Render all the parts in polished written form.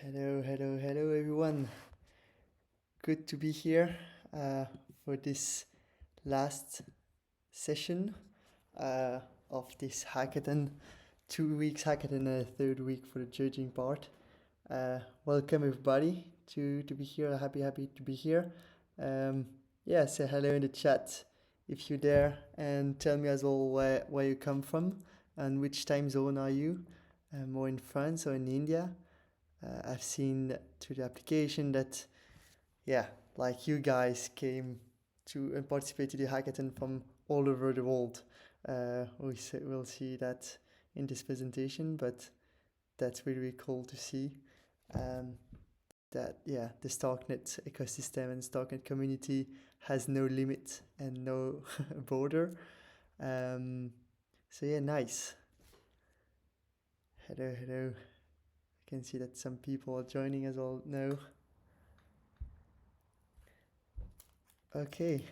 Hello, everyone. Good to be here uh, for this last session uh, of this hackathon. 2 weeks hackathon and a third week for the judging part. Welcome, everybody, to be here. Happy to be here. Um, yeah, say hello in the chat if you're there and tell me as well where you come from and which time zone are you. More in France or in India? I've seen through the application that, yeah, like you guys came to and participated in the hackathon from all over the world. We'll see that in this presentation, but that's really cool to see. Um, that, yeah, the Starknet ecosystem and Starknet community has no limit and no border. So yeah, nice. Hello. I can see that some people are joining as well now. Okay.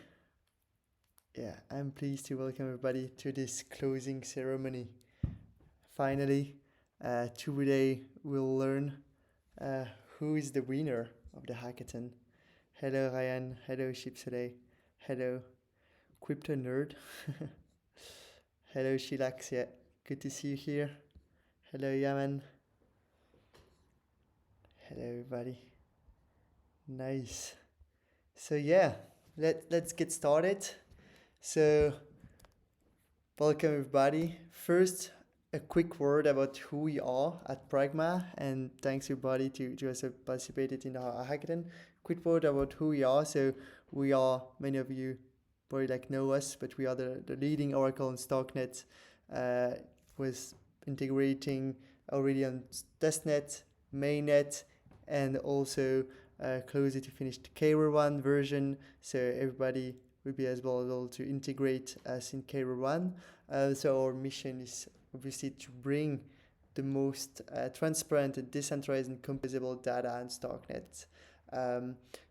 Yeah, I'm pleased to welcome everybody to this closing ceremony. Finally, today we'll learn uh, who is the winner of the hackathon. Hello, Ryan. Hello, Shipsoleil. Hello, Crypto Nerd. Hello, Shilax. Yeah, good to see you here. Hello, Yaman. Hello, everybody. Nice. So yeah, let's get started. So welcome everybody. First, a quick word about who we are at Pragma, and thanks everybody to also participated in the hackathon. Quick word about who we are. So we are, many of you probably like know us, but we are the leading Oracle and Starknet with integrating already on testnet, mainnet, and also closer to finish the Cairo 1 version. So everybody will be as well able to integrate us in Cairo 1. So our mission is obviously to bring the most transparent and decentralized and composable data on Starknet.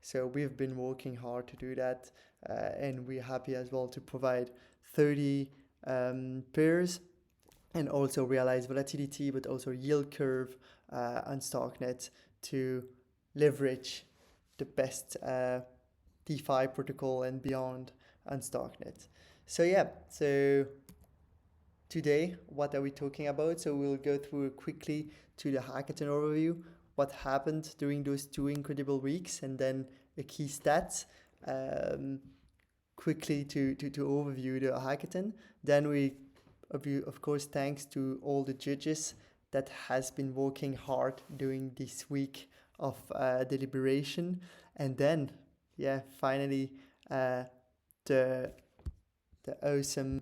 So we've been working hard to do that, and we're happy as well to provide 30 pairs and also realize volatility, but also yield curve on Starknet to leverage the best DeFi protocol and beyond on Starknet. So yeah, so today, what are we talking about? So we'll go through quickly to the hackathon overview, what happened during those 2 incredible weeks, and then a key stats. Quickly to overview the hackathon. Then we, of course, thanks to all the judges that has been working hard during this week of deliberation. And then, yeah, finally, the awesome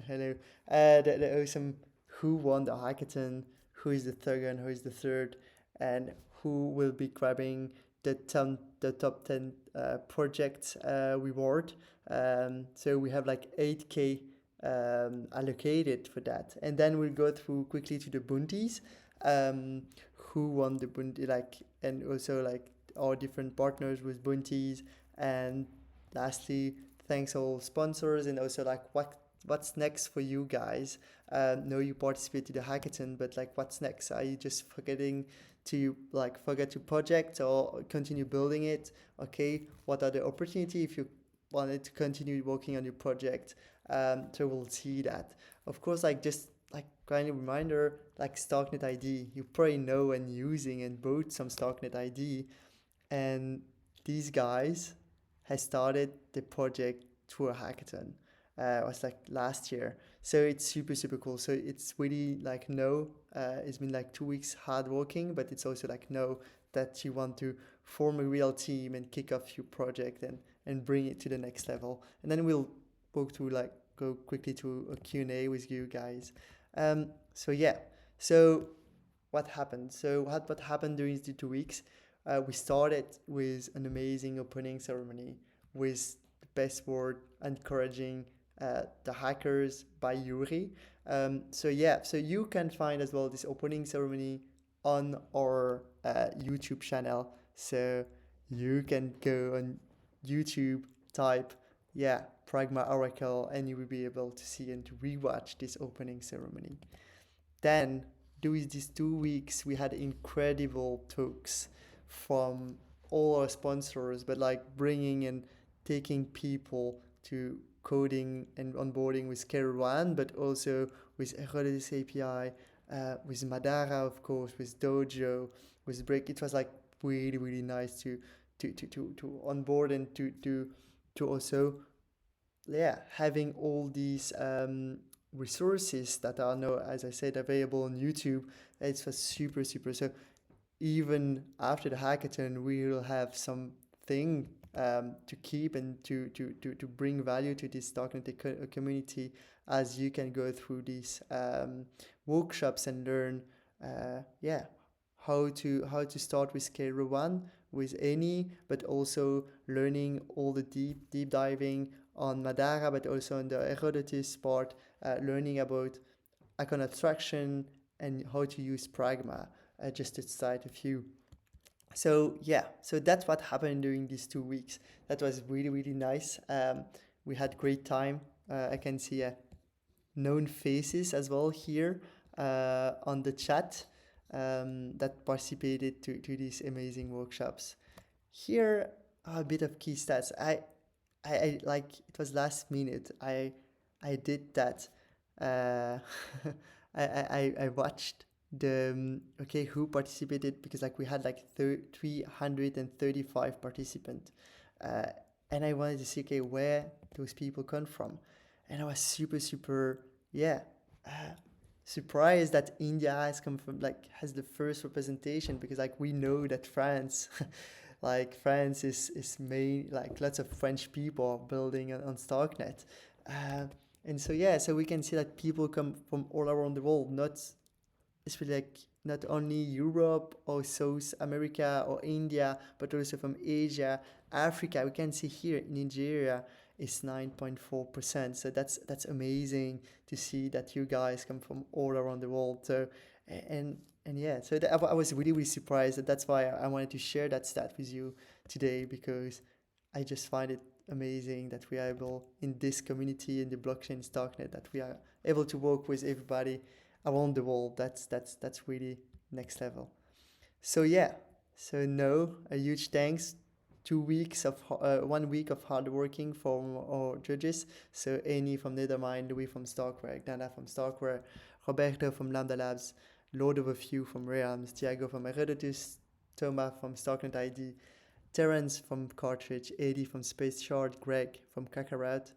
hello. The awesome who won the hackathon, who is the second, who is the third, and who will be grabbing the top 10 projects reward. So we have like 8K allocated for that. And then we'll go through quickly to the bounties. Who won the bounty, like, and also like our different partners with bounties. And lastly, thanks all sponsors and also like what's next for you guys. Know you participated in the hackathon, but like what's next? Are you just forget your project or continue building it? Okay, what are the opportunity if you wanted to continue working on your project? So we'll see that. Of course, like just like kind of reminder, like Starknet ID, you probably know and using and bought some Starknet ID, and these guys has started the project through a hackathon. It was like last year. So it's super cool. So it's really like it's been like 2 weeks hard working, but it's also like that you want to form a real team and kick off your project and bring it to the next level. And then we'll go quickly to a Q&A with you guys. So yeah, so what happened? So what happened during the 2 weeks? We started with an amazing opening ceremony with the best word encouraging the hackers by Yuri. So you can find as well this opening ceremony on our YouTube channel. So you can go on YouTube, type Pragma Oracle, and you will be able to see and to rewatch this opening ceremony. Then during these 2 weeks, we had incredible talks from all our sponsors, but like bringing and taking people to coding and onboarding with One, but also with Herodes API, with Madara, of course, with Dojo, with Break. It was like really, really nice to onboard and to also, yeah, having all these resources that are now, as I said, available on YouTube. It was super, super. So even after the hackathon, we will have something to keep and to bring value to this darknet community, as you can go through these workshops and learn, yeah, how to start with Scale One with any, but also learning all the deep diving on Madara, but also on the Herodotus part, learning about icon abstraction and how to use Pragma, just to cite a few. So yeah, so that's what happened during these 2 weeks. That was really, really nice. We had great time. I can see known faces as well here on the chat that participated to these amazing workshops. Here are a bit of key stats. I like, it was last minute. I did that. Uh, I watched the okay, who participated, because like we had like 335 participants, uh, and I wanted to see, okay, where those people come from, and I was super, super, yeah, uh, surprised that India has come from, like, has the first representation, because like we know that France like France is main, like lots of French people are building on Starknet. Uh, and so yeah, so we can see that people come from all around the world, not especially like not only Europe or South America or India, but also from Asia, Africa. We can see here Nigeria is 9.4%. So that's amazing to see that you guys come from all around the world. So and yeah, so I was really, really surprised, and that's why I wanted to share that stat with you today, because I just find it amazing that we are able, in this community, in the blockchain Starknet, that we are able to work with everybody around the world. That's really next level. So yeah, so no, a huge thanks. 2 weeks of 1 week of hard working from our judges. So Annie from Nethermind, Louis from Starkware, Gnana from Starkware, Roberto from Lambda Labs, Lord of a Few from Realms, Tiago from Herodotus, Thomas from Starknet ID, Terence from Cartridge, Eddie from Space Shard, Greg from Kakarot,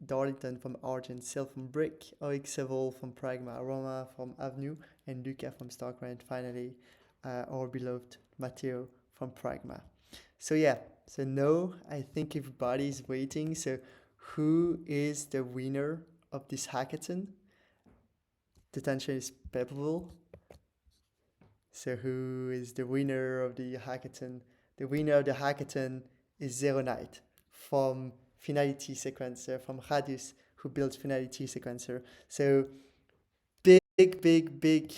Darlington from Argent, Sil from Brick, OXEvol from Pragma, Roma from Avenue, and Luca from Starknet, and finally our beloved Matteo from Pragma. So yeah, so now I think everybody's waiting. So who is the winner of this hackathon? The tension is palpable. So who is the winner of the hackathon? The winner of the hackathon is Zero Night from Finality Sequencer, from Radius, who built Finality Sequencer. So big, big, big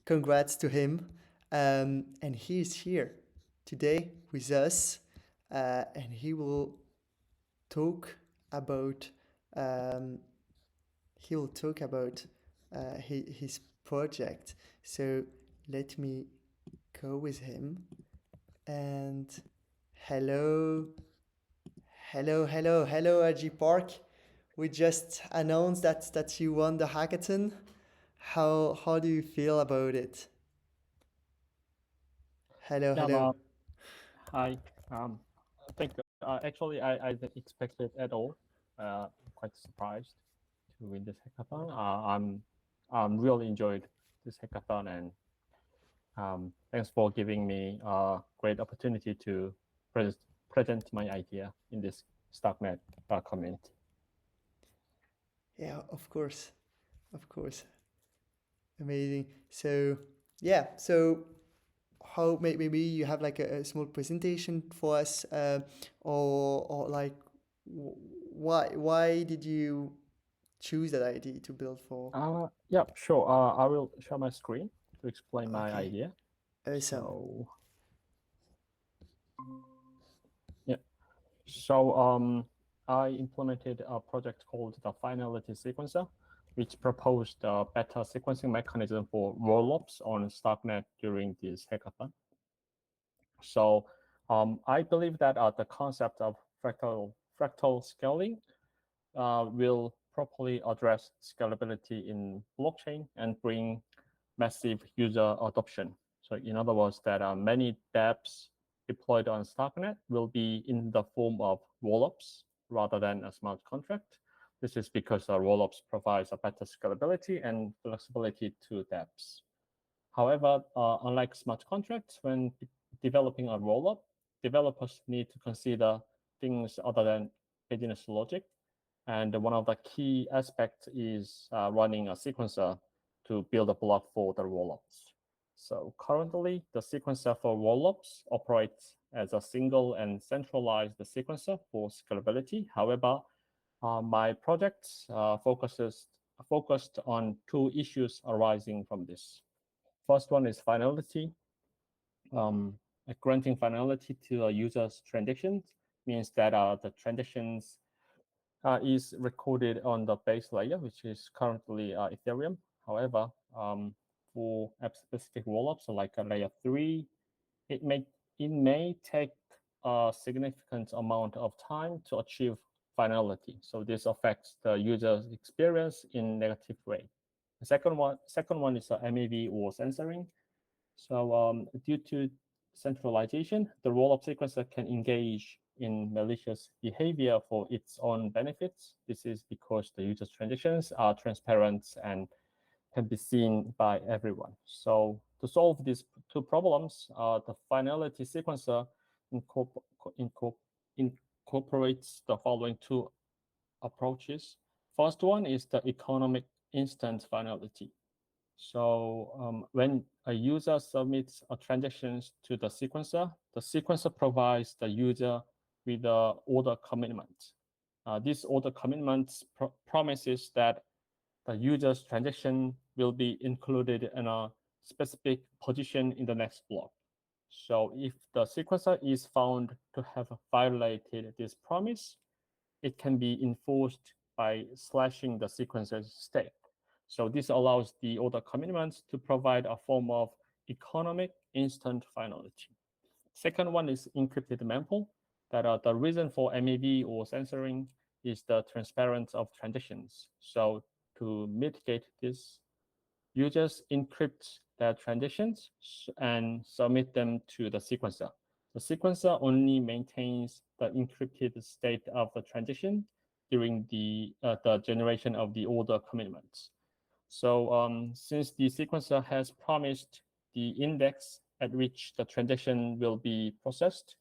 congrats to him. And he is here today with us, and he will talk about um, his project. So let me go with him. And hello, hello, RG Park. We just announced that you won the hackathon. How do you feel about it? Hello, Yeah, hello. hi. Thank you. Actually, I didn't expect it at all. Quite surprised to win this hackathon. I'm really enjoyed this hackathon, and thanks for giving me a great opportunity to present present my idea in this Starknet community. Yeah, of course, amazing. So yeah, so how maybe you have like a small presentation for us, or like why did you choose that idea to build for? Yeah, sure. I will share my screen to explain my Okay, idea. awesome. So yeah. So I implemented a project called the Finality Sequencer. which proposed a better sequencing mechanism for rollups on Starknet during this hackathon. So I believe that the concept of fractal scaling will properly address scalability in blockchain and bring massive user adoption. So in other words, that many dApps deployed on Starknet will be in the form of rollups rather than a smart contract. This is because rollups provides a better scalability and flexibility to dApps. However, unlike smart contracts, when developing a rollup, developers need to consider things other than business logic. And one of the key aspects is running a sequencer to build a block for the rollups. So currently, the sequencer for rollups operates as a single and centralized sequencer for scalability. However, my project focused on two issues arising from this. First one is finality. Granting finality to a user's transactions means that the transactions is recorded on the base layer, which is currently Ethereum. However, for app-specific rollups like a layer 3, it may take a significant amount of time to achieve finality. So this affects the user's experience in negative way. The second one is MEV or censoring. So due to centralization, the rollup sequencer can engage in malicious behavior for its own benefits. This is because the user's transactions are transparent and can be seen by everyone. So to solve these two problems, the finality sequencer incorporates the following two approaches. First one is the economic instant finality. So when a user submits a transactions to the sequencer provides the user with the order commitment. This order commitment promises that the user's transaction will be included in a specific position in the next block. So if the sequencer is found to have violated this promise, it can be enforced by slashing the sequencer's state. So this allows the order commitment to provide a form of economic instant finality. Second one is encrypted mempool. That the reason for MEV or censoring is the transparency of transactions. So to mitigate this, users encrypt their transactions and submit them to the sequencer. The sequencer only maintains the encrypted state of the transaction during the generation of the order commitments. So since the sequencer has promised the index at which the transaction will be processed,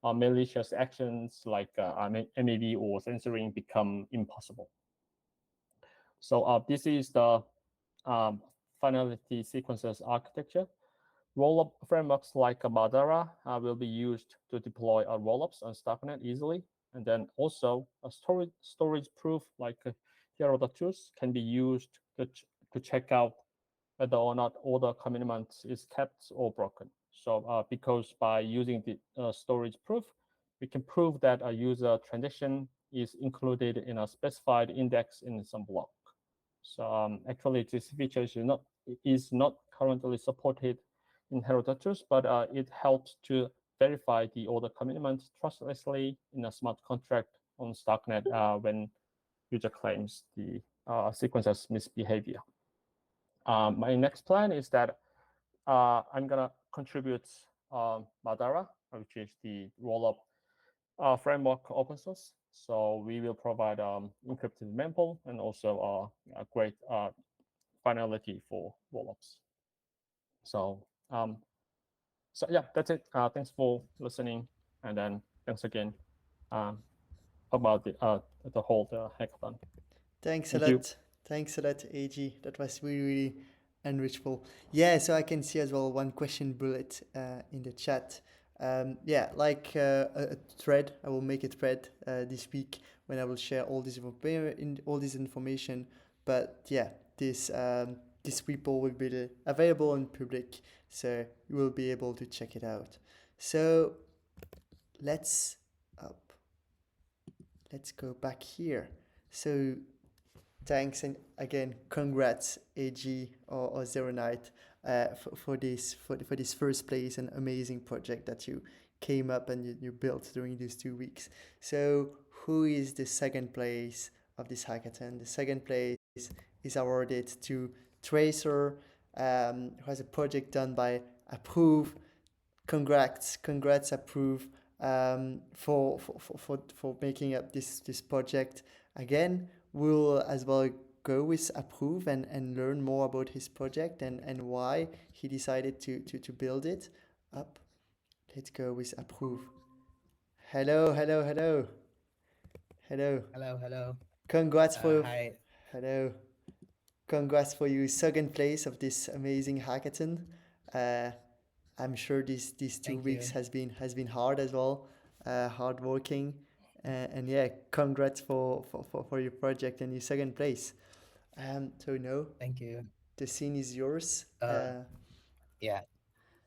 malicious actions like MEV or censoring become impossible. So this is the finality sequencers architecture. Rollup frameworks like Madara will be used to deploy rollups on Starknet easily. And then also a storage proof like Herodotus can be used to check out whether or not order commitment is kept or broken. So because by using the storage proof, we can prove that a user transaction is included in a specified index in some block. So actually, this feature is not currently supported in Herodotus, but it helps to verify the order commitment trustlessly in a smart contract on Starknet when user claims the sequencer's misbehavior. My next plan is that I'm gonna contribute Madara, which is the rollup framework open source. So we will provide encrypted mempool and also a great finality for rollups. So so yeah, that's it. Thanks for listening, and then thanks again about the whole hackathon. Thanks a Thank you. lot. Thanks a lot, AG. That was really, really enrichful. Yeah, so I can see as well one question bullet in the chat. Yeah, like a thread. I will make a thread this week when I will share all this information. But yeah, this repo will be available in public, so you will be able to check it out. So let's up. Let's go back here. So Thanks, and again, congrats, AG or Zero Night, for this first place and amazing project that you came up and you built during these 2 weeks. So, who is the second place of this hackathon? The second place is awarded to Tracer, who has a project done by Approve. Congrats, Approve, for making up this project. Again, we'll as well go with Approve and learn more about his project and why he decided to build it up. Let's go with Approve. Hello, hello, hello, hello. Hello, hello. Congrats for Hi. hello. Congrats for your second place of this amazing hackathon. Uh, I'm sure these two Thank weeks you. has been hard as well, hard working, and yeah, congrats for your project and your second place. So no, Thank you. the scene is yours. Uh, yeah.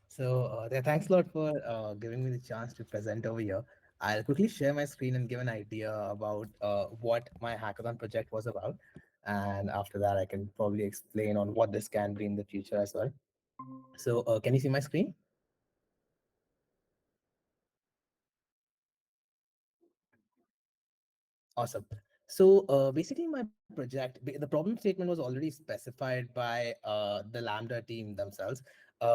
So thanks a lot for giving me the chance to present over here. I'll quickly share my screen and give an idea about what my hackathon project was about. And after that, I can probably explain on what this can be in the future as well. So can you see my screen? Awesome. So basically, my project, the problem statement was already specified by the Lambda team themselves.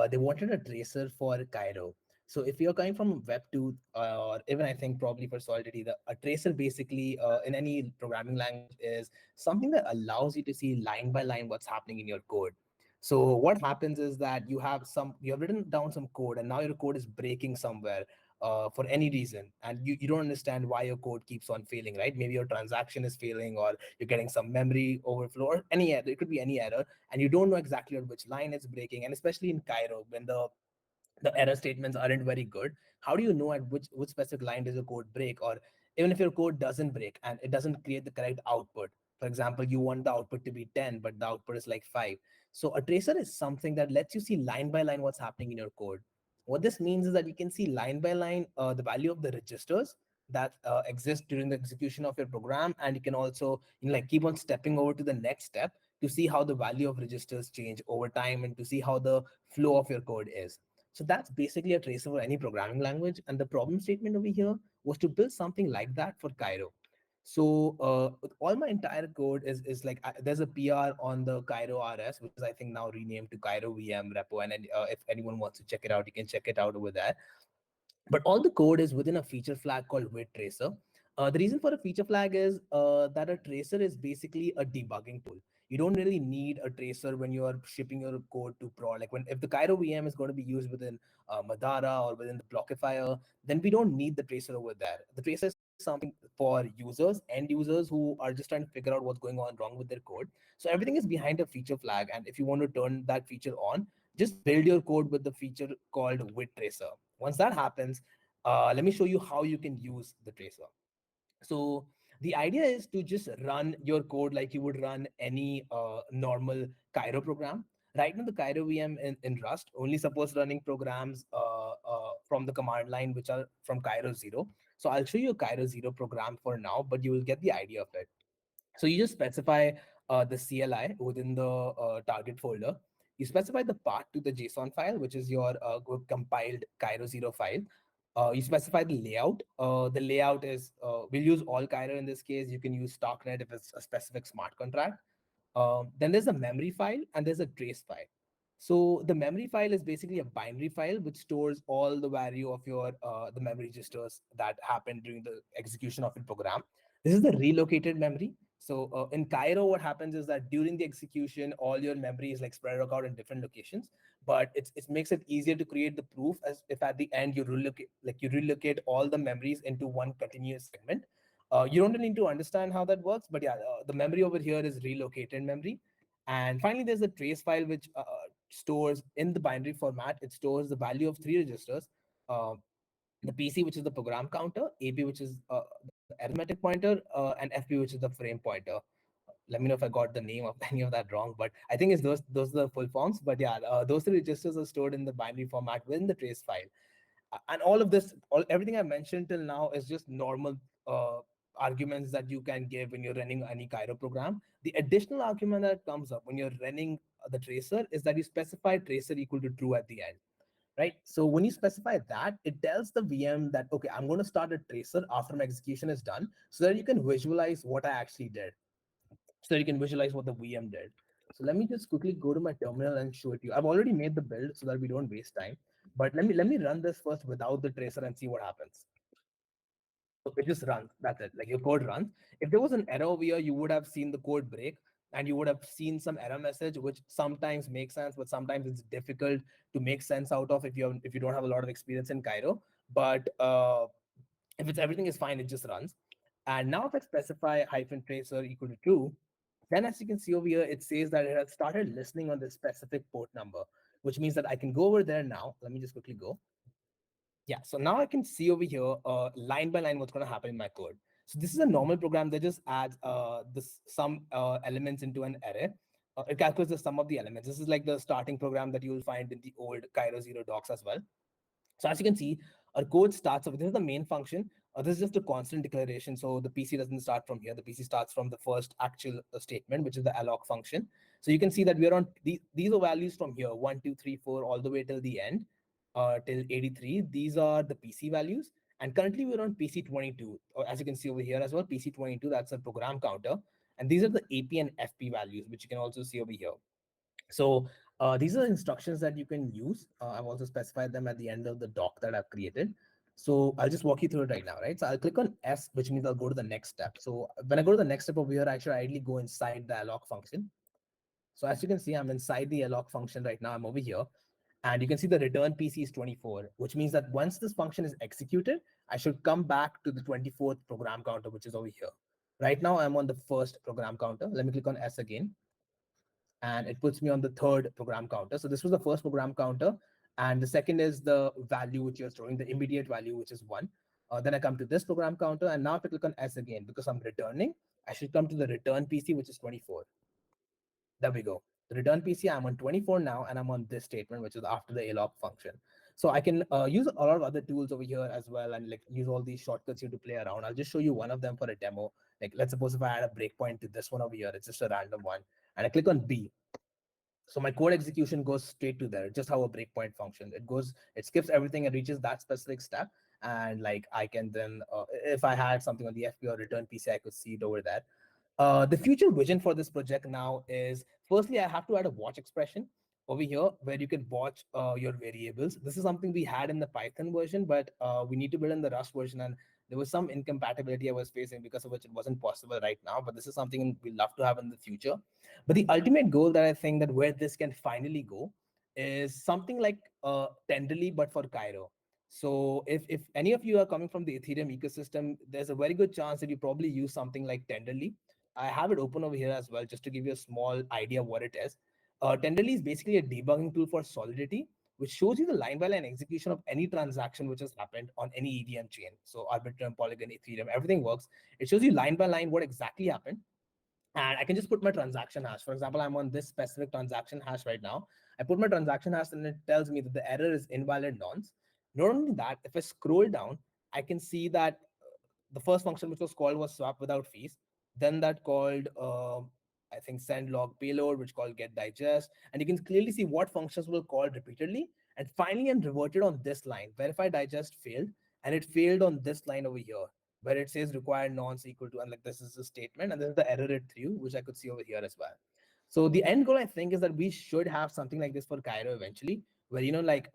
They wanted a tracer for Cairo. So if you're coming from Web 2, or even I think probably for Solidity, a tracer basically in any programming language is something that allows you to see line by line what's happening in your code. So what happens is that you have written down some code and now your code is breaking somewhere for any reason, and you don't understand why your code keeps on failing, right? Maybe your transaction is failing, or you're getting some memory overflow, or any error. It could be any error, and you don't know exactly on which line it's breaking. And especially in Cairo, when the error statements aren't very good, how do you know at which specific line does your code break? Or even if your code doesn't break and it doesn't create the correct output, for example, you want the output to be 10 but the output is like 5. So a tracer is something that lets you see line by line what's happening in your code. What this means is that you can see line by line the value of the registers that exist during the execution of your program, and you can also like keep on stepping over to the next step to see how the value of registers change over time and to see how the flow of your code is. So that's basically a tracer for any programming language. And the problem statement over here was to build something like that for Cairo. So all my entire code is like there's a PR on the Cairo RS, which is I think now renamed to Cairo VM repo. And if anyone wants to check it out, you can check it out over there. But all the code is within a feature flag called with tracer. The reason for a feature flag is that a tracer is basically a debugging tool. You don't really need a tracer when you are shipping your code to prod. Like when if the Cairo VM is going to be used within Madara or within the Blockifier, then we don't need the tracer over there. The tracer is something for users, end users who are just trying to figure out what's going on wrong with their code. So everything is behind a feature flag, and if you want to turn that feature on, just build your code with the feature called with tracer. Once that happens, let me show you how you can use the tracer. So the idea is to just run your code like you would run any normal Cairo program. Right now, the Cairo VM in Rust only supports running programs from the command line, which are from Cairo 0. So I'll show you a Cairo 0 program for now, but you will get the idea of it. So you just specify the CLI within the target folder. You specify the path to the JSON file, which is your compiled Cairo 0 file. You specify the layout. The layout is, we'll use all Cairo in this case. You can use StockNet if it's a specific smart contract. Then there's a memory file and there's a trace file. So the memory file is basically a binary file which stores all the value of your the memory registers that happened during the execution of your program. This is the relocated memory. So in Cairo, what happens is that during the execution, all your memory is like spread out in different locations. But it makes it easier to create the proof as if at the end you relocate all the memories into one continuous segment. You don't really need to understand how that works, but yeah, the memory over here is relocated memory. And finally, there's a trace file which stores in the binary format. It stores the value of three registers: uh, the PC, which is the program counter; AP, which is the arithmetic pointer; and FP, which is the frame pointer. Let me know if I got the name of any of that wrong, but I think it's those are the full forms. But yeah, those three registers are stored in the binary format within the trace file. And all of this, everything I mentioned till now is just normal arguments that you can give when you're running any Cairo program. The additional argument that comes up when you're running the tracer is that you specify tracer equal to true at the end, right? So when you specify that, it tells the VM that, okay, I'm going to start a tracer after my execution is done so that you can visualize what I actually did, so that you can visualize what the VM did. So let me just quickly go to my terminal and show it to you. I've already made the build so that we don't waste time. But let me run this first without the tracer and see what happens. So it just runs. That's it. Like your code runs. If there was an error over here, you would have seen the code break and you would have seen some error message, which sometimes makes sense, but sometimes it's difficult to make sense out of if you don't have a lot of experience in Cairo. But if it's everything is fine, it just runs. And now if I specify hyphen tracer equal to true, then as you can see over here, it says that it has started listening on this specific port number, which means that I can go over there now. Let me just quickly go. Yeah, so now I can see over here, line by line, what's going to happen in my code. So this is a normal program that just adds this some elements into an array. It calculates the sum of the elements. This is like the starting program that you will find in the old Cairo Zero docs as well. So as you can see, our code starts off. This is the main function. This is just a constant declaration. So the PC doesn't start from here. The PC starts from the first actual statement, which is the alloc function. So you can see that we're on these are values from here, 1, 2, 3, 4, all the way till the end, till 83. These are the PC values. And currently we're on PC 22. Or as you can see over here as well, PC 22, that's a program counter. And these are the AP and FP values, which you can also see over here. So these are instructions that you can use. I've also specified them at the end of the doc that I've created. So I'll just walk you through it right now, right? So I'll click on S, which means I'll go to the next step. So when I go to the next step over here, I should ideally go inside the alloc function. So as you can see, I'm inside the alloc function right now. I'm over here. And you can see the return PC is 24, which means that once this function is executed, I should come back to the 24th program counter, which is over here. Right now, I'm on the first program counter. Let me click on S again, and it puts me on the third program counter. So this was the first program counter, and the second is the value which you're storing, the immediate value, which is 1. Then I come to this program counter, and now if I click on S again, because I'm returning, I should come to the return PC, which is 24. There we go. The return PC, I'm on 24 now, and I'm on this statement, which is after the alloc function. So I can use a lot of other tools over here as well, and like use all these shortcuts here to play around. I'll just show you one of them for a demo. Like let's suppose if I add a breakpoint to this one over here, it's just a random one, and I click on B. So my code execution goes straight to there, just how a breakpoint functions. It skips everything and reaches that specific step. And like I can then, if I had something on the FP or return PC, I could see it over there. The future vision for this project now is, firstly, I have to add a watch expression over here where you can watch your variables. This is something we had in the Python version, but we need to build in the Rust version. And there was some incompatibility I was facing, because of which it wasn't possible right now. But this is something we love to have in the future. But the ultimate goal that I think that where this can finally go is something like Tenderly, but for Cairo. So if any of you are coming from the Ethereum ecosystem, there's a very good chance that you probably use something like Tenderly. I have it open over here as well, just to give you a small idea of what it is. Tenderly is basically a debugging tool for Solidity, which shows you the line by line execution of any transaction which has happened on any EVM chain. So Arbitrum, Polygon, Ethereum, everything works. It shows you line by line what exactly happened, and I can just put my transaction hash. For example, I'm on this specific transaction hash right now. I put my transaction hash and it tells me that the error is invalid nonce. Not only that, if I scroll down, I can see that the first function which was called was swap without fees. Then that called, I think, send log payload, which called get digest. And you can clearly see what functions were called repeatedly. And finally, and reverted on this line, verify digest failed. And it failed on this line over here, where it says required nonce equal to, and like this is the statement, and this is the error it threw, which I could see over here as well. So the end goal, I think, is that we should have something like this for Cairo eventually, where like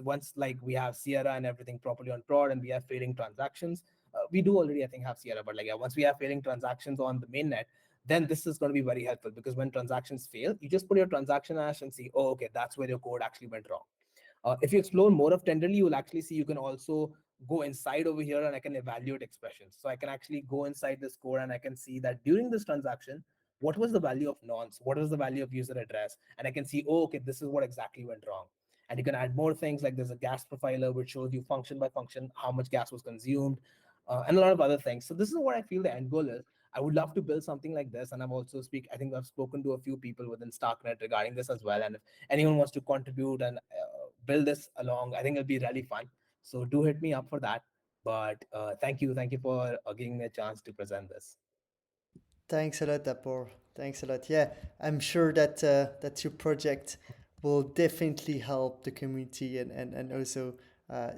once like we have Sierra and everything properly on prod, and we have failing transactions. We do already, I think, have Sierra, but like yeah, once we have failing transactions on the mainnet, then this is going to be very helpful, because when transactions fail, you just put your transaction hash and see, oh, okay, that's where your code actually went wrong. If you explore more of Tenderly, you will actually see you can also go inside over here, and I can evaluate expressions. So I can actually go inside this code, and I can see that during this transaction, what was the value of nonce? What was the value of user address? And I can see, oh, okay, this is what exactly went wrong. And you can add more things, like there's a gas profiler, which shows you function by function how much gas was consumed, and a lot of other things. So this is what I feel the end goal is. I would love to build something like this, and I think I've spoken to a few people within Starknet regarding this as well. And if anyone wants to contribute and build this along, I think it'll be really fun. So do hit me up for that. But thank you for giving me a chance to present this. Thanks a lot, Apor. Thanks a lot. Yeah, I'm sure that that your project will definitely help the community and also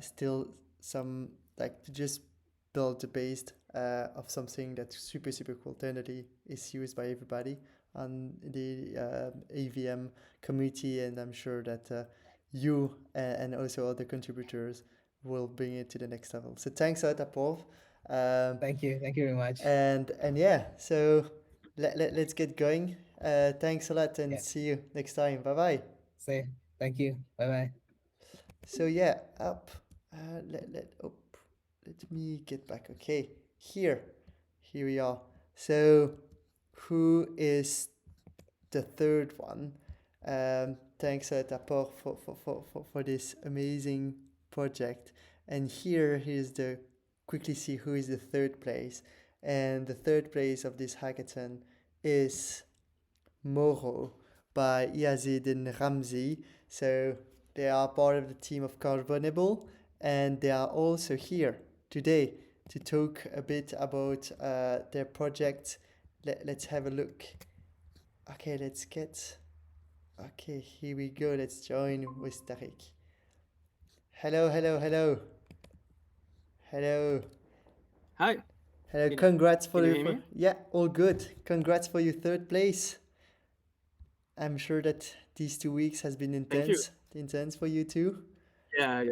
still some like to just build the base of something that's super cool. Internally is used by everybody on the AVM community, and I'm sure that you and also other contributors will bring it to the next level. So thanks a lot, Apor. Um, Thank you very much. and yeah, so let's get going. Thanks a lot and Yeah, see you next time. Bye bye. say thank you. Bye bye. So yeah, up. Let me get back. Okay, here we are. So who is the third one? Thanks Tapor for this amazing project. And here's the quickly see who is the third place. And the third place of this hackathon is Moro by Yazid and Ramzi. So they are part of the team of Carbonable, and they are also here today to talk a bit about their project. Let's have a look. Okay, let's get. Okay, here we go. Let's join with Tariq. Hello. Hello. Hi, Hello. can Congrats can for you your. hear me? Yeah, all good. Congrats for your third place. I'm sure that these 2 weeks has been Thank you. intense for you too. Yeah.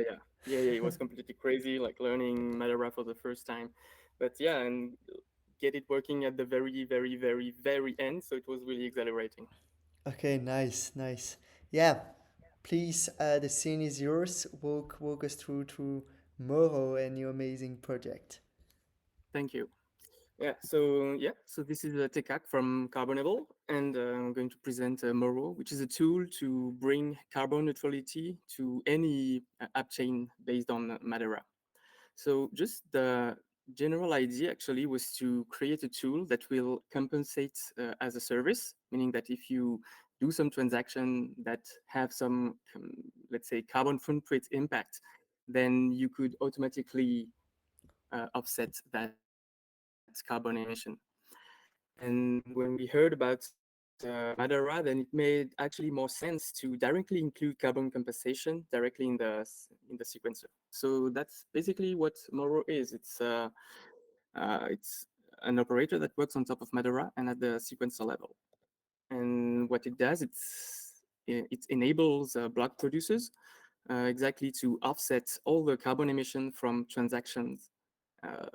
It was completely crazy, like learning Madara for the first time, but yeah, and get it working at the very end. So it was really exhilarating. Okay, nice. Yeah, please, the scene is yours. Walk us through Moro and your amazing project. Thank you. So this is a tech hack from Carbonable, and I'm going to present Moro, which is a tool to bring carbon neutrality to any app chain based on Madara. So just the general idea actually was to create a tool that will compensate as a service, meaning that if you do some transaction that have some, let's say, carbon footprint impact, then you could automatically offset that carbon emission. And when we heard about Madara, then it made actually more sense to directly include carbon compensation directly in the sequencer. So that's basically what Moro is. It's an operator that works on top of Madara and at the sequencer level. And what it does, it enables block producers exactly to offset all the carbon emission from transactions uh,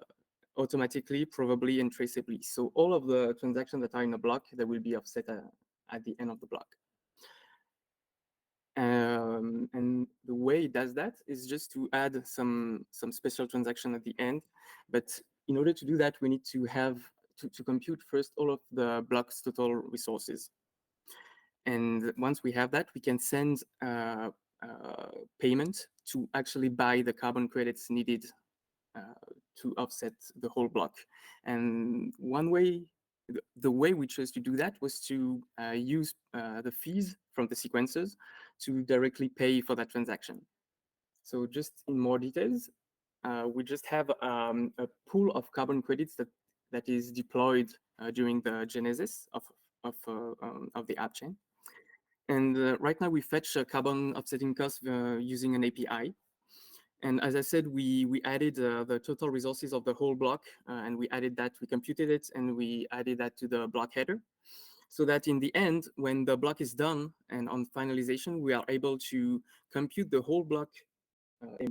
automatically, probably, and traceably. So all of the transactions that are in a block, they will be offset at the end of the block. And the way it does that is just to add some special transaction at the end. But in order to do that, we need to have to compute first all of the block's total resources. And once we have that, we can send payment to actually buy the carbon credits needed to offset the whole block. And one way, the way we chose to do that was to use the fees from the sequencers to directly pay for that transaction. So just in more details, we just have a pool of carbon credits that is deployed during the genesis of the app chain. And right now we fetch carbon offsetting costs using an API. And as I said, we added the total resources of the whole block, and we added that, we computed it, and we added that to the block header, so that in the end, when the block is done and on finalization, we are able to compute the whole block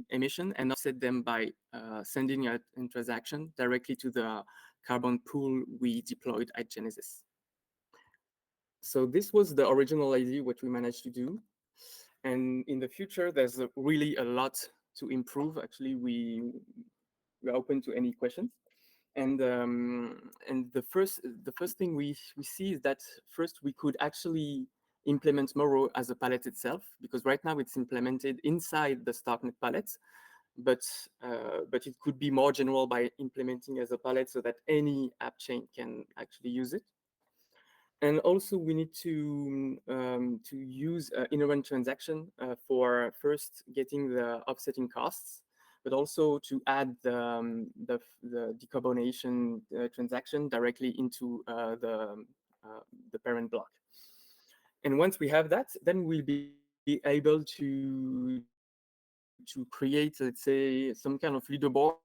emission and offset them by sending a transaction directly to the carbon pool we deployed at Genesis. So this was the original idea, what we managed to do. And in the future, there's really a lot to improve. Actually, we're open to any questions. And the first thing we see is that first we could actually implement Moro as a palette itself, because right now it's implemented inside the StarkNet palette, but it could be more general by implementing as a palette so that any app chain can actually use it. And also we need to use inherent transaction for first getting the offsetting costs, but also to add the decarbonation transaction directly into the parent block. And once we have that, then we'll be able to create, let's say, some kind of leaderboard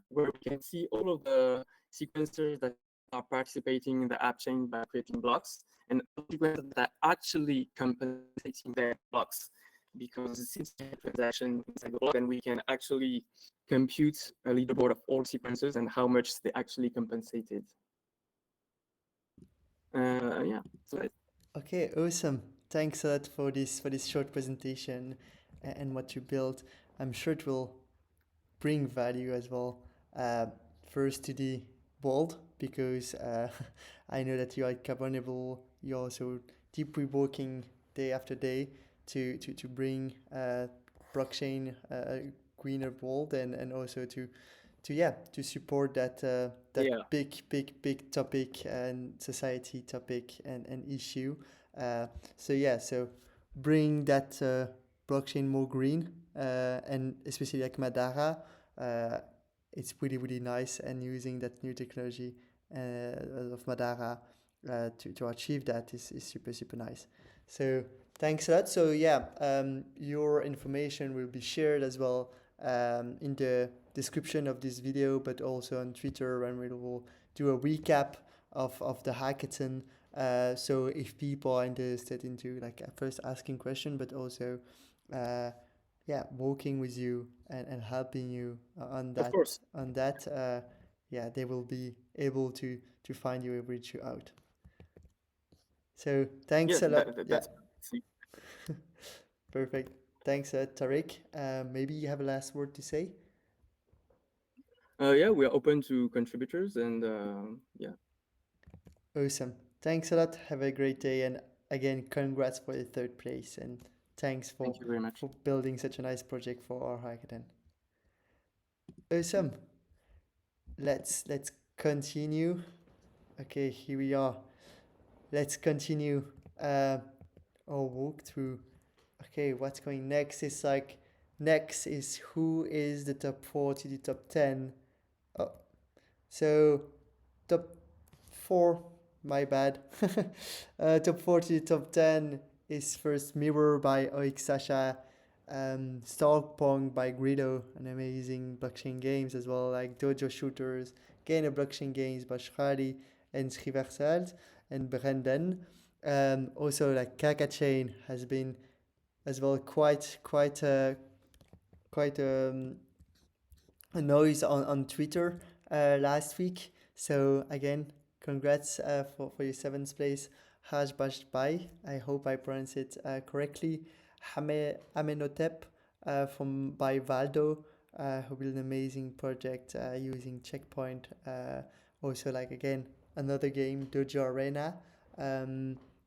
where we can see all of the sequencers that are participating in the app chain by creating blocks, and all the sequencers that are actually compensating their blocks. Because since we have transaction inside the block, then we can actually compute a leaderboard of all sequencers and how much they actually compensated. Yeah, so that's Okay, awesome. Thanks a lot for this short presentation and what you built. I'm sure it will bring value as well. Uh, First to the world, because I know that you are carbonable. You're also deeply working day after day to bring blockchain a greener world, and also to support that yeah. big topic and society topic and issue. So bring that blockchain more green, and especially like Madara. Uh, it's really nice, and using that new technology of Madara to achieve that is super nice. So thanks a lot. So yeah, your information will be shared as well in the description of this video, but also on Twitter, when we will do a recap of the hackathon. So if people are interested into like first asking question, but also working with you and helping you on Of course. that, they will be able to find you and reach you out. So thanks Yeah, a lot. that's Perfect. Thanks, Tariq. Maybe you have a last word to say? yeah, we are open to contributors, and yeah. Awesome. Thanks a lot. Have a great day. And again, congrats for the third place. And thanks Thank you very much. for building such a nice project for our hackathon. Awesome. Let's continue. Okay, here we are. Let's continue our walk through. Okay, what's going next is next is who is the top 4 to the top 10. Oh, so top 4, my bad. Top 4 to top 10 is first Mirror by Oik Sasha, Starpong by Grido, an amazing blockchain games as well, like Dojo Shooters, Gainer Blockchain Games by Schradi and Schiverseld and Brendan. Also like Kaka Chain has been as well quite a noise on Twitter last week. So again, congrats for your 7th place. Haj Bash Bai, I hope I pronounce it correctly. Amenotep from by Valdo, who built an amazing project using Checkpoint. Also like again, another game, Dojo Arena,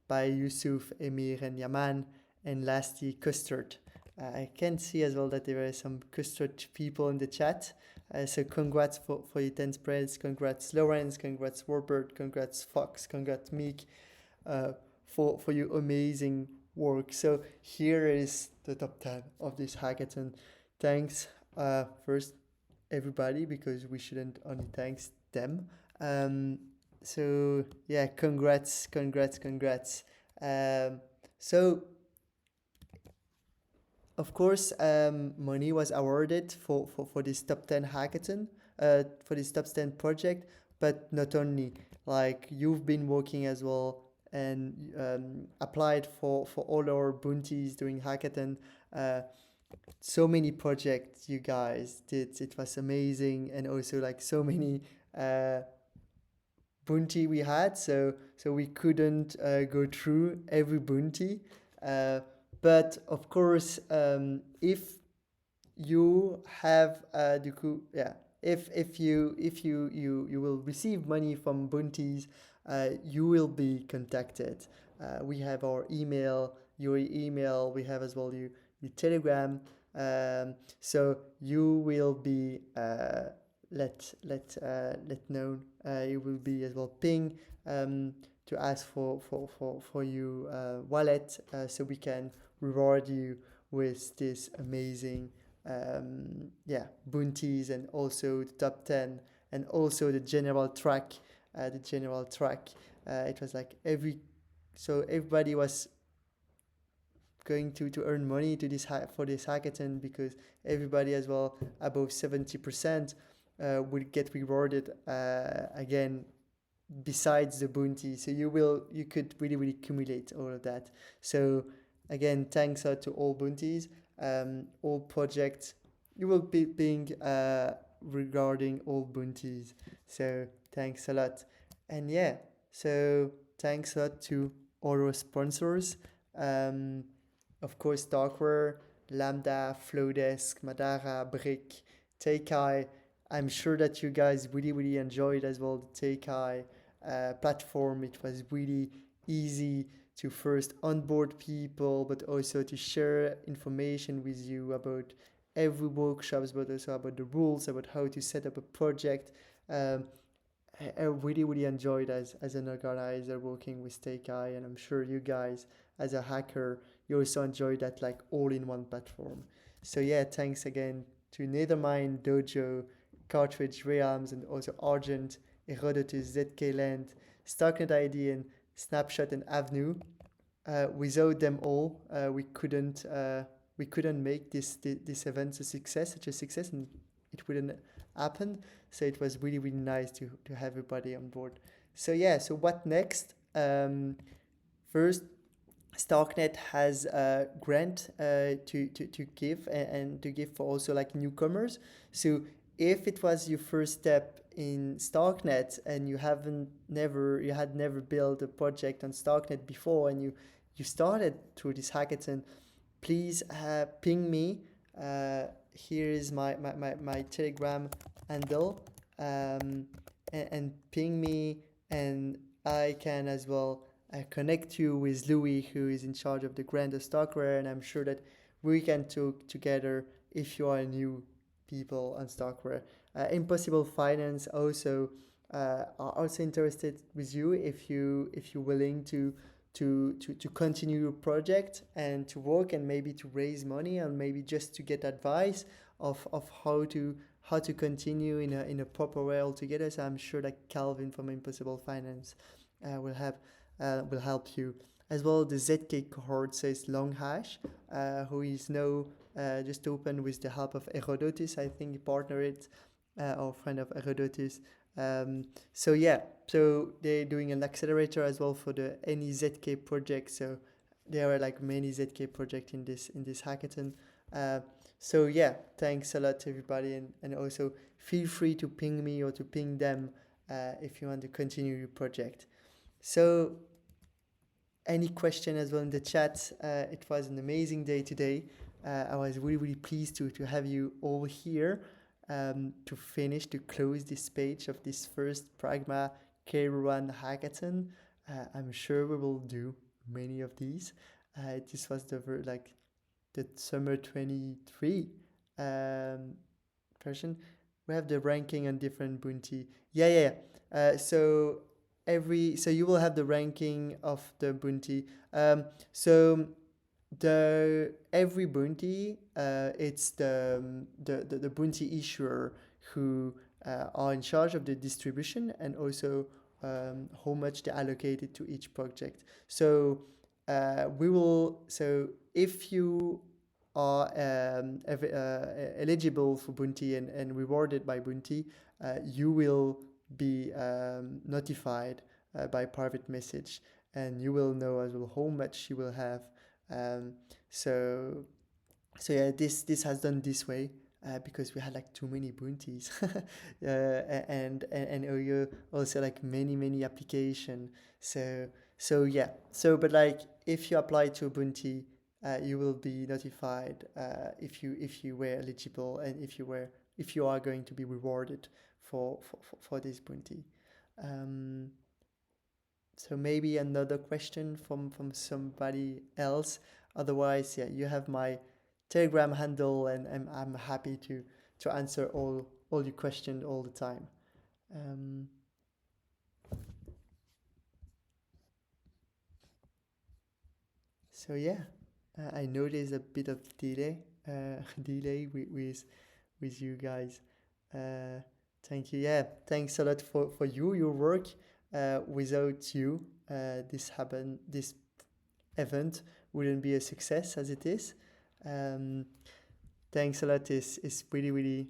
by Yusuf, Emir and Yaman. And lastly, Custard. I can see as well that there are some Custard people in the chat. So congrats for your 10 spreads. Congrats Lawrence, congrats Warbird, congrats Fox, congrats Meek for your amazing work. So here is the top 10 of this hackathon. Thanks first everybody, because we shouldn't only thanks them. So yeah, congrats. So of course, money was awarded for this top 10 hackathon, for this top 10 project, but not only, like you've been working as well and applied for all our bounties during hackathon. So many projects you guys did, it was amazing, and also like so many bounty we had, so we couldn't go through every bounty. But of course, if you have if you will receive money from bounties, you will be contacted. We have our email, your email. We have as well your Telegram. So you will be let known. You will be as well ping to ask for your wallet, so we can reward you with this amazing bounties, and also the top 10, and also the general track. It was like so everybody was going to earn money to for this hackathon, because everybody as well above 70% would get rewarded again, besides the bounty. So you could really accumulate all of that. So again, thanks out to all bounties, all projects. You will be being regarding all bounties. So thanks a lot. And yeah, so thanks a lot to all our sponsors. Of course, Darkware, Lambda, Flowdesk, Madara, Brick, Teikai. I'm sure that you guys really enjoyed as well the Teikai platform. It was really easy to first onboard people, but also to share information with you about every workshops, but also about the rules, about how to set up a project. I really enjoyed as an organizer working with Teikai, and I'm sure you guys as a hacker, you also enjoy that like all-in-one platform. So yeah, thanks again to Nethermind, Dojo, Cartridge, Realms, and also Argent, Herodotus, ZK-Land, Starknet ID, and Snapshot and Avenue. Without them all, we couldn't make this event such a success, and it wouldn't happen. So it was really nice to have everybody on board. So yeah, so what next? First, Starknet has a grant to give, and to give for also like newcomers. So if it was your first step in Starknet and you had never built a project on Starknet before, and you started through this hackathon, please ping me. Here is my Telegram handle, and ping me, and I can as well connect you with Louis, who is in charge of the grant of Starkware, and I'm sure that we can talk together if you are new people on Starkware. Impossible Finance also are also interested with you if you're willing to continue your project and to work, and maybe to raise money, and maybe just to get advice of how to continue in a proper way altogether. So I'm sure that Calvin from Impossible Finance will help you as well. The ZK cohort says long hash, who is now just open with the help of Herodotus. I think partnered our friend of Herodotus. So yeah, so they're doing an accelerator as well for the any ZK project. So there are like many ZK projects in this hackathon. So yeah, thanks a lot to everybody, and also feel free to ping me or to ping them if you want to continue your project. So any question as well in the chat. It was an amazing day today. I was really pleased to have you all here to close this page of this first Pragma Cairo hackathon. I'm sure we will do many of these. This was the summer 23 version. We have the ranking on different bounty. Yeah. So you will have the ranking of the bounty. So every bounty, it's the bounty issuer who are in charge of the distribution, and also how much they allocated to each project. So if you are eligible for bounty and rewarded by bounty, you will be notified by private message, and you will know as well how much you will have. So yeah, this has done this way because we had like too many bounties, and you also like many application. So yeah. But like if you apply to a bounty, you will be notified if you were eligible, and if you are going to be rewarded for this bounty. So maybe another question from somebody else. Otherwise, yeah, you have my Telegram handle, and I'm happy to answer all your questions all the time. So yeah, I know there's a bit of delay. delay with you guys. Thank you. Yeah, thanks a lot for your work. Without you, this event wouldn't be a success as it is. Thanks a lot. Is really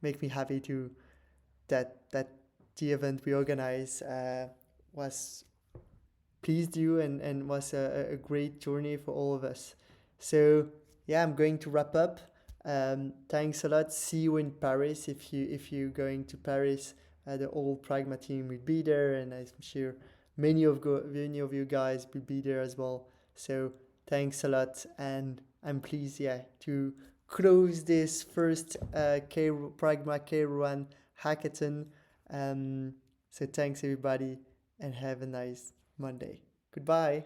make me happy to that the event we organized was pleased you and was a great journey for all of us. So yeah, I'm going to wrap up. Thanks a lot. See you in Paris if you're going to Paris. The whole Pragma team will be there, and I'm sure many of you guys will be there as well. So thanks a lot, and I'm pleased, to close this first Pragma Cairo hackathon. So thanks everybody, and have a nice Monday. Goodbye.